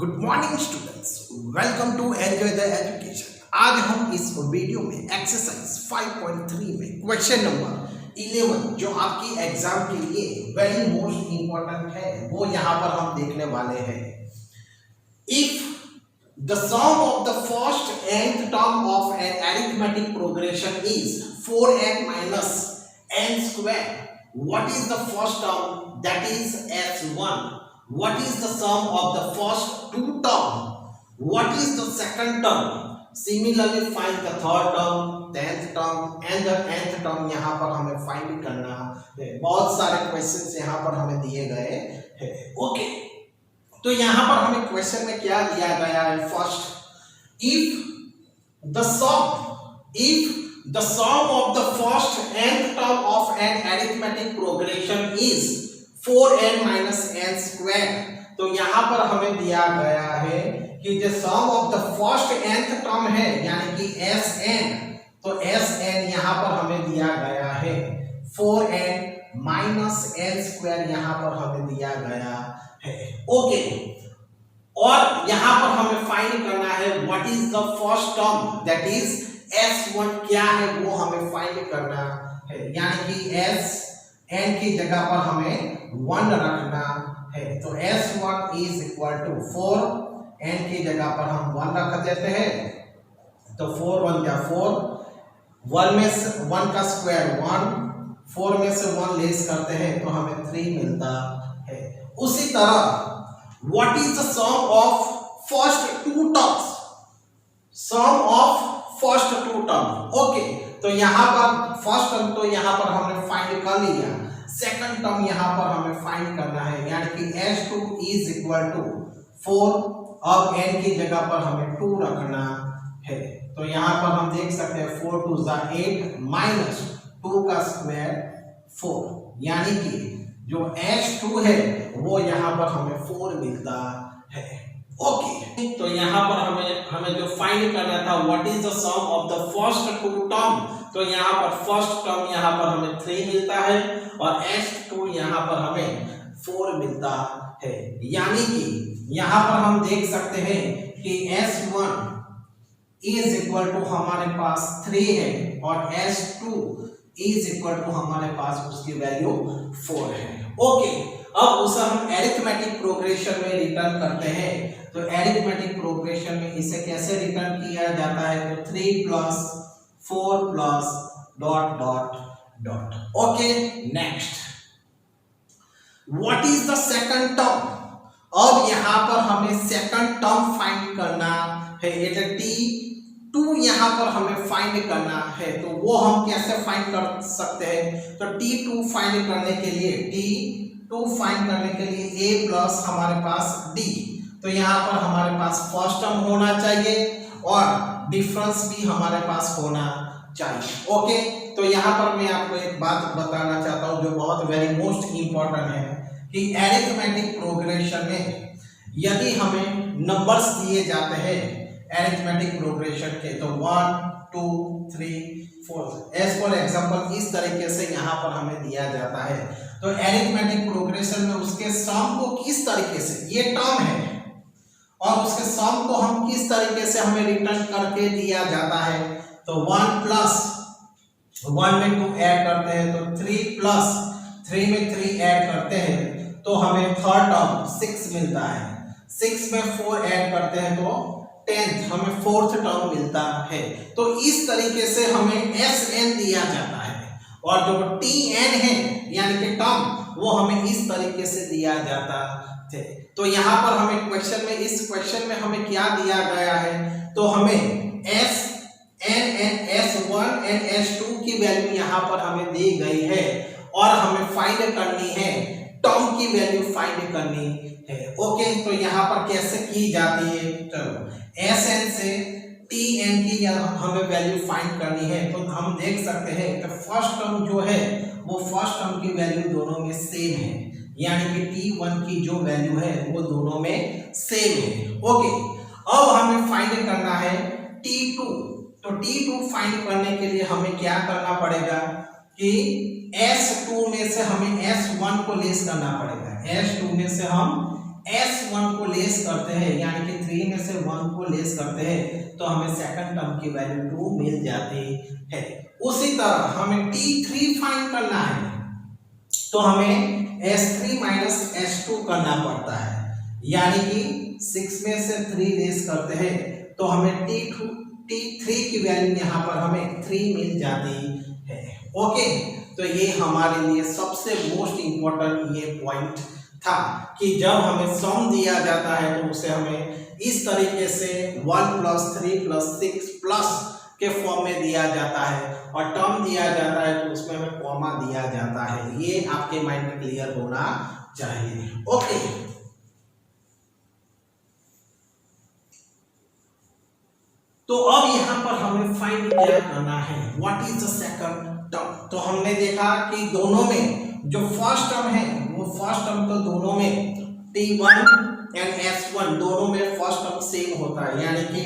Good morning students, welcome to enjoy the education. आज हम इस वीडियो में एक्सरसाइज 5.3 में क्वेश्चन नंबर 11 जो आपकी एग्जाम के लिए वेरी मोस्ट इंपॉर्टेंट है वो यहाँ पर हम देखने वाले हैं। If the sum of the first nth term of an arithmetic progression is 4n minus n square, what is the first term, that is s1? What is the sum of the first two term? What is the second term? Similarly, find the third term, 10th term and the nth term। यहाँ पर हमें find करना है। बहुत सारे questions यहाँ पर हमें दिए गए हैं। ओके, तो यहाँ पर हमें क्वेश्चन में क्या दिया गया है? First, if the sum of the first nth term of an arithmetic progression is 4n minus n square, तो यहाँ पर हमें दिया गया है कि जो sum of the first nth term है यानी कि sn, तो sn यहाँ पर हमें दिया गया है 4n minus n square, यहाँ पर हमें दिया गया है। ओके, और यहाँ पर हमें फाइंड करना है what is the first term, that is s1 क्या है वो हमें फाइंड करना है। यानी कि sn की जगह पर हमें 1 रखना है, तो s1 is equal to 4, n की जगह पर हम 1 रख देते हैं, तो 4 1 या 4, 1 में से 1 का स्क्वायर 1, 4 में से 1 लेस करते हैं तो हमें 3 मिलता है। उसी तरह what is the sum of first two terms, sum of first two term. Okay, तो यहाँ पर फर्स्ट टर्म तो यहाँ पर हमने फाइंड कर लिया, सेकंड टर्म यहाँ पर हमें फाइंड करना है यानी कि s2 इज इक्वल टू 4, अब n की जगह पर हमें 2 रखना है, तो यहाँ पर हम देख सकते हैं 4 2 8 माइनस 2 का स्क्वायर 4, यानी कि जो s2 है वो यहाँ पर हमें 4 मिलता है। ओके, तो यहाँ पर हमें जो फाइंड करना था what is the sum of the first two term, तो यहाँ पर फर्स्ट टर्म यहाँ पर हमें 3 मिलता है और s2 यहाँ पर हमें 4 मिलता है। यानी कि यहाँ पर हम देख सकते हैं कि s1 इज इक्वल टू हमारे पास 3 है और s2 इज इक्वल टू हमारे पास उसकी वैल्यू 4 है। ओके, अब उसे हम एरिथमेटिक प्रोग्रेशन में रिटर्न करते हैं, तो एरिथमेटिक प्रोग्रेशन में इसे कैसे रिटर्न किया जाता है? तो 3 plus 4 plus dot dot dot. Okay, next, what is the second term? अब यहाँ पर हमें सेकंड टर्म फाइंड करना है, t2 यहाँ पर हमें फाइंड करना है, तो वो हम कैसे फाइंड कर सकते हैं? तो t2 फाइंड करने के लिए a प्लस हमारे पास d, तो यहाँ पर हमारे पास फर्स्ट टर्म होना चाहिए और डिफरेंस भी हमारे पास होना चाहिए। ओके, तो यहाँ पर मैं आपको एक बात बताना चाहता हूँ जो बहुत वेरी मोस्ट इंपॉर्टेंट है कि एरिथमेटिक प्रोग्रेशन में यदि हमें नंबर्स दिए जाते हैं एरिथमेटिक प्रोग्रेशन के, तो 1 2 3 4 एज फॉर एग्जांपल इस तरीके से यहाँ पर हमें दिया जाता है, तो एरिथमेटिक प्रोग्रेशन में उसके सम को किस तरीके से, ये टर्म है और उसके सम को हम किस तरीके से हमें रिटर्न करके दिया जाता है, तो 1 प्लस 1 में 2 ऐड करते हैं तो 3 प्लस 3 में 3 ऐड करते हैं तो हमें थर्ड टर्म 6 मिलता है, 6 में 4 ऐड करते हैं तो 10th हमें फोर्थ टर्म मिलता है। तो इस तरीके से हमें sn दिया जाता है और जो tn है यानी कि टर्म वो हमें इस तरीके से दिया जाता है। तो यहाँ पर हमें क्वेश्चन में, इस क्वेश्चन में हमें क्या दिया गया है, तो हमें sn s1 and s2 की वैल्यू यहाँ पर हमें दी गई है और हमें फाइंड करनी है, टर्म की वैल्यू फाइंड करनी है। ओके, तो यहाँ पर कैसे की जाती है? चलो, sn से tn की हमें वैल्यू फाइंड करनी है, तो हम देख सकते हैं कि फर्स्ट टर्म जो है वो फर्स्ट टर्म की वैल्यू दोनों में सेम है, यानी कि t1 की जो वैल्यू है वो दोनों में सेम है। ओके, अब हमें फाइंड करना है t2, तो t2 फाइंड करने के लिए हमें क्या करना पड़ेगा कि s2 में से हमें s1 को लेस करना पड़ेगा, s2 में से हम S1 को लेस करते हैं, यानी कि 3 में से 1 को लेस करते हैं, तो हमें सेकंड टर्म की वैल्यू 2 मिल जाती है। उसी तरह हमें T3 फाइंड करना है, तो हमें S3 माइनस S2 करना पड़ता है, यानी कि 6 में से 3 लेस करते हैं, तो हमें T3 की वैल्यू यहाँ पर हमें 3 मिल जाती है। ओके, तो ये हमारे लिए सबसे मोस्ट इंपॉर्टेंट ये पॉइंट था कि जब हमें सम दिया जाता है तो उसे हमें इस तरीके से 1 + 3 + 6 प्लस के फॉर्म में दिया जाता है, और टर्म दिया जाता है तो उसमें हमें कॉमा दिया जाता है। ये आपके माइंड में क्लियर होना चाहिए। ओके, तो अब यहाँ पर हमें फाइंड क्या करना है, what is the second term. तो हमने देखा कि दोनों में जो फर्स्ट टर्म है वो फर्स्ट टर्म तो दोनों में T1 एंड S1 दोनों में फर्स्ट टर्म सेम होता है, यानी कि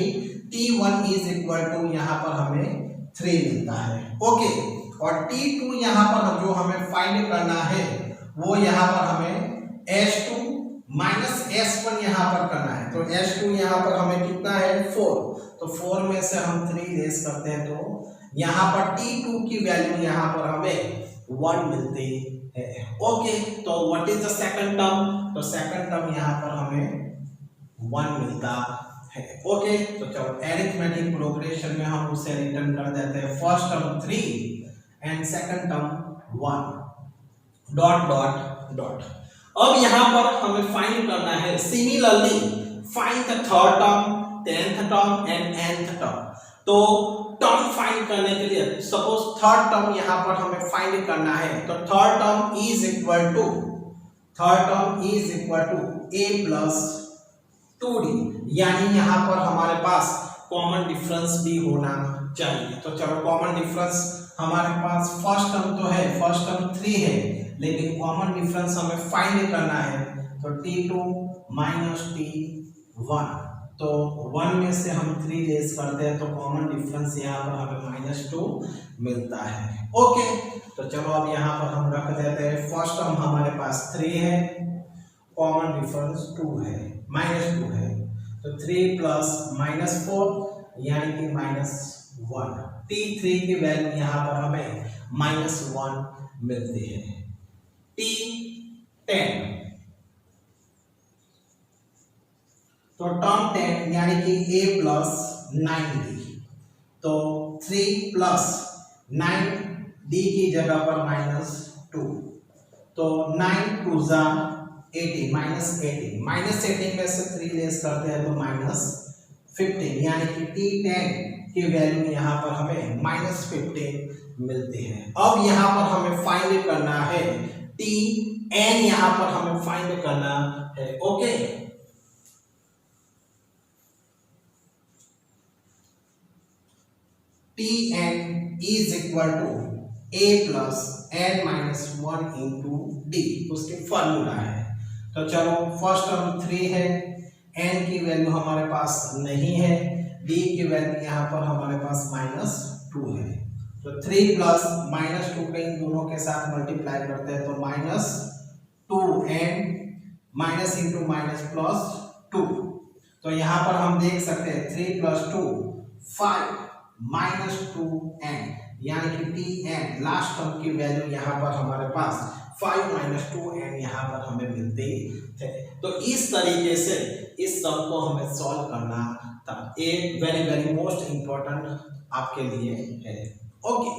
T1 इज इक्वल टू यहाँ पर हमें 3 मिलता है। ओके, और T2 यहाँ पर जो हमें फाइंड करना है वो यहाँ पर हमें S2 माइनस S1 यहाँ पर करना है, तो S2 यहाँ पर हमें कितना है 4, तो 4 में से हम 3 लेस करते हैं, तो यहाँ पर T2 की वैल्यू यहाँ पर हमें 1 मिलती है। ओके, तो what is the second term, तो सेकंड टर्म यहाँ पर हमें 1 मिलता है। ओके, तो चलो एरिथमेटिक प्रोग्रेशन में हम उसे रिटर्न कर देते हैं, first term 3 and second term 1 dot dot dot. अब यहाँ पर हमें फाइंड करना है, similarly find the third term, 10th term and nth term. तो टर्म फाइंड करने के लिए सपोज थर्ड टर्म यहाँ पर हमें फाइंड करना है, तो third term is equal to a plus 2d, यानी यहाँ पर हमारे पास कॉमन डिफरेंस भी होना चाहिए। तो चलो कॉमन डिफरेंस हमारे पास फर्स्ट टर्म तो है, फर्स्ट टर्म 3 है, लेकिन कॉमन डिफरेंस हमें फाइंड करना है, तो T2 माइनस T1, तो 1 में से हम 3 लेस करते हैं, तो कॉमन डिफरेंस यहाँ पर हमें -2 मिलता है। ओके, तो चलो अब यहाँ पर हम रख देते हैं, फर्स्ट टर्म हमारे पास 3 है, कॉमन डिफरेंस 2 है, -2 है, तो 3 + -4 यानी कि -1। T3 की वैल्यू यहाँ पर हमें -1 मिलती है। T10, तो टर्म 10 यानी कि a + 9d, तो 3 + 9d की जगह पर -2, तो 9 × 2 = 18 -18 में से 3 लेस करते हैं तो -15, यानी कि T10 की वैल्यू यहाँ पर हमें -15 मिलती है। अब यहाँ पर हमें फाइंड करना है Tn, यहाँ पर हमें फाइंड करना है। Okay, Tn is equal to a plus n minus 1 into d, उसके फॉर्मूला है। तो चलो फर्स्ट टर्म 3 है, n की वैल्यू हमारे पास नहीं है, d की वैल्यू यहाँ पर हमारे पास -2 है, तो 3 + -2 के इन दोनों के साथ मल्टीप्लाई करते हैं, तो -2n माइनस इंटू माइनस +2, तो यहाँ पर हम देख सकते हैं 3 + 2 5 -2n, यानी कि Tn लास्ट टर्म की वैल्यू यहाँ पर हमारे पास 5 - 2n यहाँ पर हमें मिलती है। तो इस तरीके से इस सम को हमें सॉल्व करना था, एक वेरी मोस्ट इंपॉर्टेंट आपके लिए है। ओके।